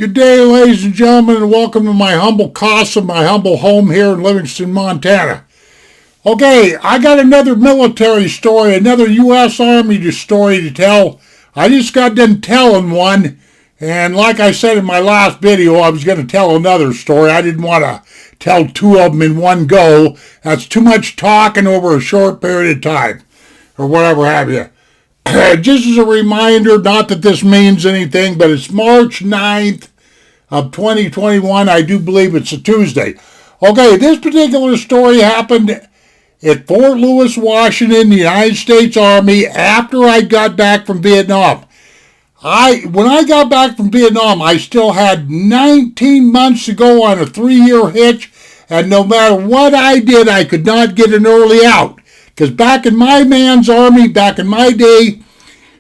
Good day, ladies and gentlemen, and welcome to my humble casa, my humble home here in Livingston, Montana. Okay, I got another military story, another U.S. Army story to tell. I just got done telling one, and like I said in my last video, I was going to tell another story. I didn't want to tell two of them in one go. That's too much talking over a short period of time, or whatever have you. Just as a reminder, not that this means anything, but it's March 9th of 2021. I do believe it's a Tuesday. Okay, this particular story happened at Fort Lewis, Washington, the United States Army, after I got back from Vietnam. When I got back from Vietnam, I still had 19 months to go on a 3-year hitch, and no matter what I did, I could not get an early out. Because back in my man's army, back in my day,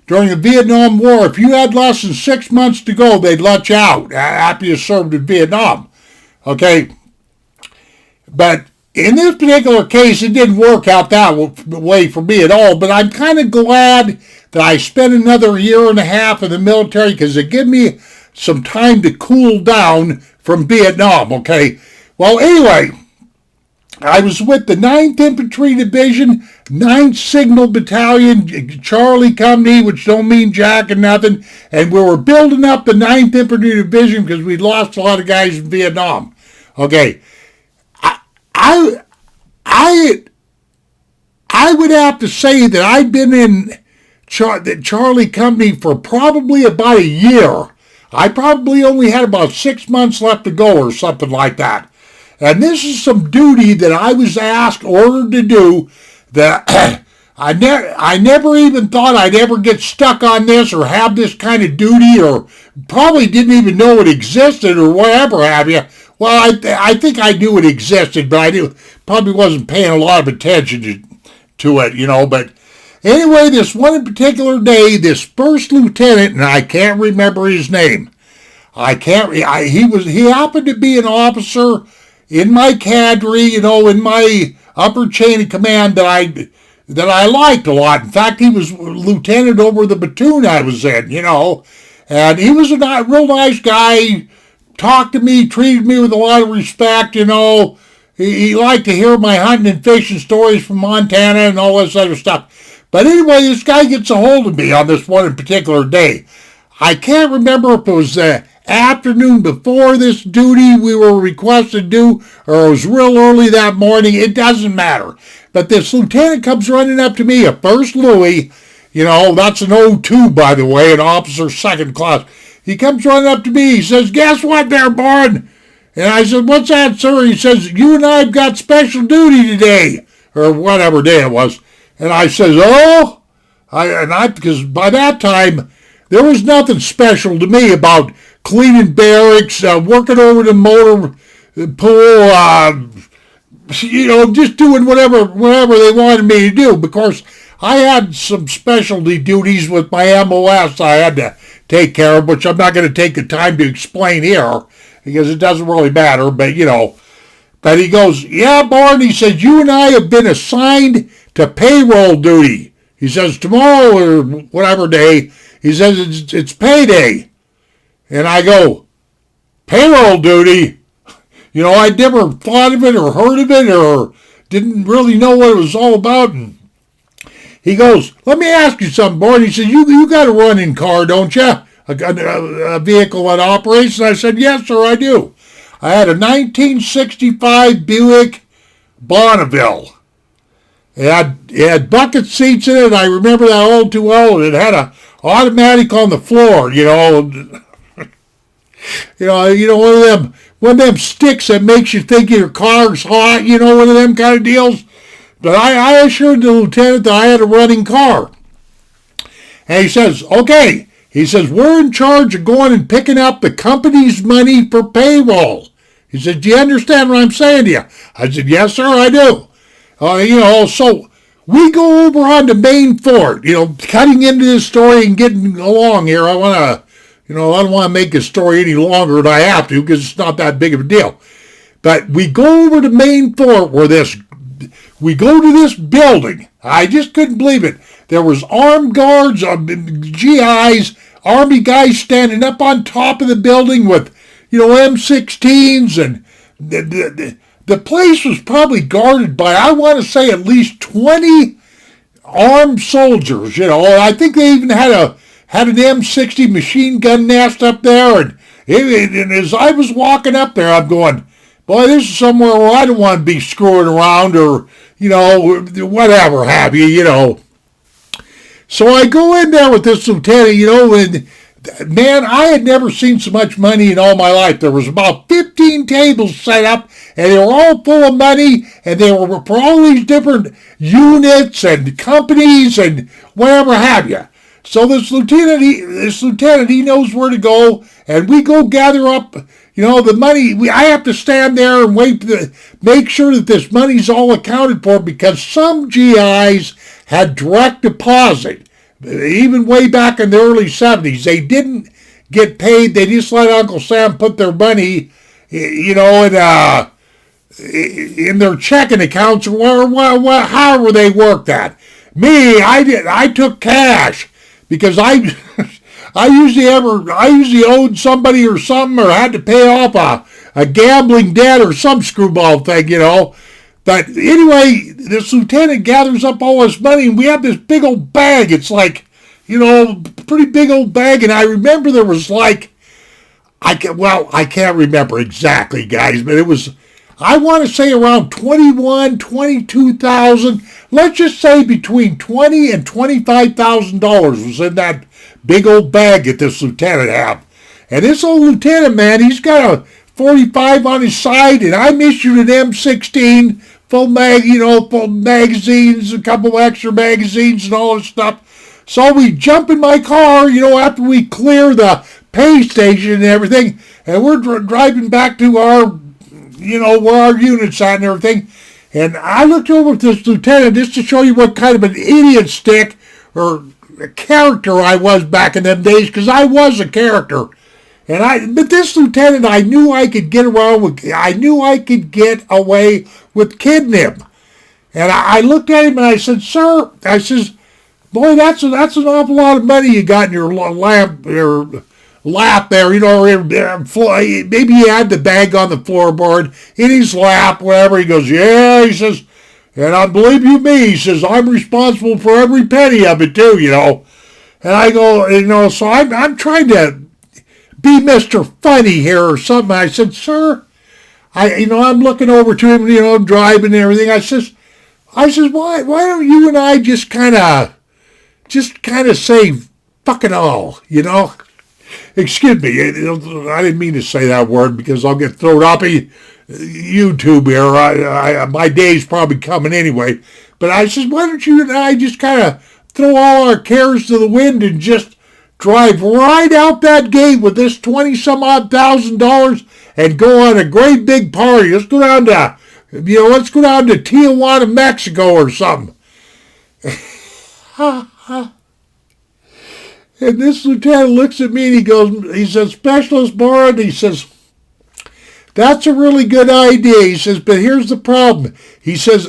during the Vietnam War, if you had less than 6 months to go, they'd let you out after you served in Vietnam. Okay? But in this particular case, it didn't work out that way for me at all. But I'm kind of glad that I spent another year and a half in the military because it gave me some time to cool down from Vietnam. Okay? Well, anyway, I was with the 9th Infantry Division, 9th Signal Battalion, Charlie Company, which don't mean jack and nothing, and we were building up the 9th Infantry Division because we'd lost a lot of guys in Vietnam. Okay, I would have to say that I've been in the Charlie Company for probably about a year. I probably only had about 6 months left to go or something like that. And this is some duty that I was ordered to do that I never even thought I'd ever get stuck on this or have this kind of duty, or probably didn't even know it existed or whatever have you. Well, I think I knew it existed, but I probably wasn't paying a lot of attention to it, you know. But anyway, this one particular day, this first lieutenant, and I can't remember his name. He happened to be an officer in my cadre, you know, in my upper chain of command that I liked a lot. In fact, he was lieutenant over the platoon I was in, you know. And he was a real nice guy, talked to me, treated me with a lot of respect, you know. He liked to hear my hunting and fishing stories from Montana and all this other stuff. But anyway, this guy gets a hold of me on this one particular day. I can't remember if it was the afternoon before this duty we were requested to do, or it was real early that morning. It doesn't matter. But this lieutenant comes running up to me, a First Louis, you know, that's an O2, by the way, an officer second class. He comes running up to me. He says, "Guess what there, Boren?" And I said, "What's that, sir?" He says, "You and I have got special duty today," or whatever day it was. And I says, "Oh?" Because by that time, there was nothing special to me about cleaning barracks, working over the motor pool, you know, just doing whatever they wanted me to do. Because I had some specialty duties with my MOS I had to take care of, which I'm not going to take the time to explain here because it doesn't really matter. But, you know, but he goes, "Yeah, Boren," he says, "you and I have been assigned to payroll duty." He says, "Tomorrow or whatever day," he says, it's payday. And I go, "Payroll duty?" You know, I'd never thought of it or heard of it or didn't really know what it was all about. And he goes, "Let me ask you something, Boren." He said, you got a running car, don't you? A vehicle that operates? And I said, "Yes, sir, I do." I had a 1965 Buick Bonneville. It had bucket seats in it. I remember that all too well. It had a automatic on the floor, you know. You know, one of them sticks that makes you think your car's hot, you know, one of them kind of deals. But I assured the lieutenant that I had a running car. And he says, "Okay." He says, "We're in charge of going and picking up the company's money for payroll." He said, "Do you understand what I'm saying to you?" I said, "Yes, sir, I do." You know, so we go over on the main fort, you know, cutting into this story and getting along here. I don't want to make this story any longer than I have to because it's not that big of a deal. But we go over to main fort we go to this building. I just couldn't believe it. There was armed guards, GIs Army guys standing up on top of the building with, M16s, and the place was probably guarded by, I want to say, at least 20 armed soldiers. I think they even had an M60 machine gun nest up there, and as I was walking up there, I'm going, boy, this is somewhere where I don't want to be screwing around or, whatever have you. So I go in there with this lieutenant, and man, I had never seen so much money in all my life. There was about 15 tables set up, and they were all full of money, and they were for all these different units and companies and whatever have you. So this lieutenant, he knows where to go, and we go gather up, the money. I have to stand there and wait to make sure that this money's all accounted for, because some GIs had direct deposit. Even way back in the early 70s, they didn't get paid. They just let Uncle Sam put their money, in their checking accounts, or however they worked that. Me, I took cash, because I usually owed somebody or something, or had to pay off a gambling debt or some screwball thing, But anyway, this lieutenant gathers up all this money, and we have this big old bag. It's like, pretty big old bag. And I remember there was like, I can't remember exactly, guys, but it was, I want to say around 22,000. Let's just say between $20,000 and $25,000 was in that big old bag that this lieutenant had. And this old lieutenant, man, he's got a 45 on his side, and I'm issued an M16, full magazines, a couple extra magazines and all this stuff. So we jump in my car, after we clear the pay station and everything, and we're driving back to our, where our unit's at and everything. And I looked over at this lieutenant just to show you what kind of an idiot stick or a character I was back in them days, because I was a character. But this lieutenant, I knew I could get away with kidding him. And I looked at him and I said, "Sir," I says, "boy, that's an awful lot of money you got in your lap there. Maybe he had the bag on the floorboard in his lap, whatever." He goes, "Yeah," he says, "and I believe you me," he says, "I'm responsible for every penny of it too, And I go, so I'm trying to be Mr. Funny here or something. I said, "Sir," I'm looking over to him, driving and everything. I says, why don't you and I just kind of say fuck it all, Excuse me, I didn't mean to say that word, because I'll get thrown up in YouTube here. My day's probably coming anyway. But I says, why don't you and I just kind of throw all our cares to the wind and just drive right out that gate with this 20-some-odd thousand and go on a great big party. Let's go down to Tijuana, Mexico or something. And this lieutenant looks at me and he says, "Specialist Boren," he says, "that's a really good idea." He says, "but here's the problem." He says,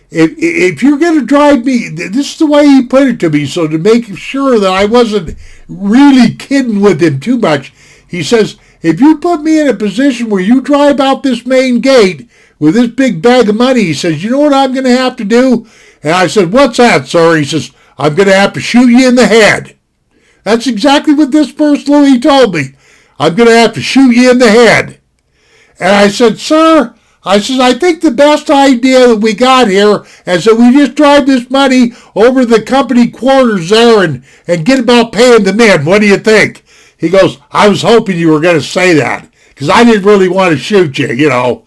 if you're going to drive me, this is the way he put it to me, so to make sure that I wasn't really kidding with him too much, he says, "if you put me in a position where you drive out this main gate with this big bag of money," he says, "you know what I'm going to have to do?" And I said, "What's that, sir?" He says, "I'm going to have to shoot you in the head." That's exactly what this first Louis told me. "I'm going to have to shoot you in the head." And I said, "Sir," I says, "I think the best idea that we got here is that we just drive this money over the company quarters there and get about paying the men. What do you think?" He goes, "I was hoping you were going to say that, because I didn't really want to shoot you,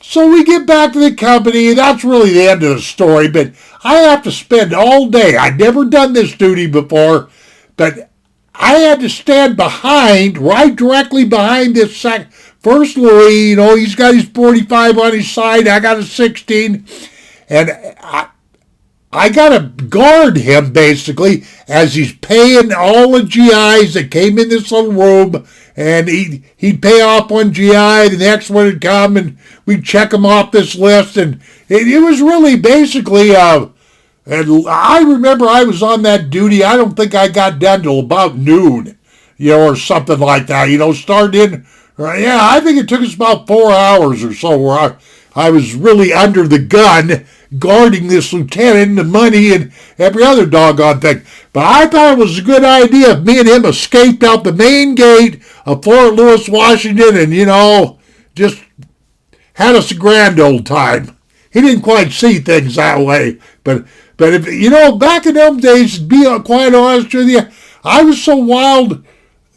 So we get back to the company, and that's really the end of the story, but I have to spend all day. I'd never done this duty before, but I had to stand right directly behind this first Louis. He's got his 45 on his side. I got a 16, and I got to guard him, basically, as he's paying all the GIs that came in this little room, and he'd pay off one GI, the next one would come, and we'd check him off this list, and it was really basically And I remember I was on that duty. I don't think I got done till about noon, or something like that. Started in, yeah, I think it took us about 4 hours or so where I was really under the gun guarding this lieutenant and the money and every other doggone thing. But I thought it was a good idea if me and him escaped out the main gate of Fort Lewis, Washington, and, just had us a grand old time. He didn't quite see things that way, but if back in them days, to be quite honest with you, I was so wild,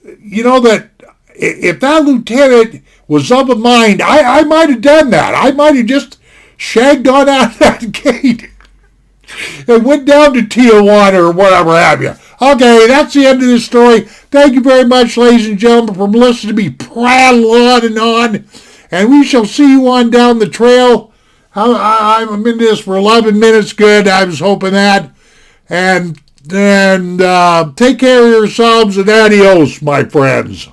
that if that lieutenant was of a mind, I might have done that. I might have just shagged on out that gate and went down to Tijuana or whatever have you. Okay, that's the end of this story. Thank you very much, ladies and gentlemen, for listening to me prattle on and on. And we shall see you on down the trail. I'm in this for 11 minutes good. I was hoping that. And take care of yourselves and adios, my friends.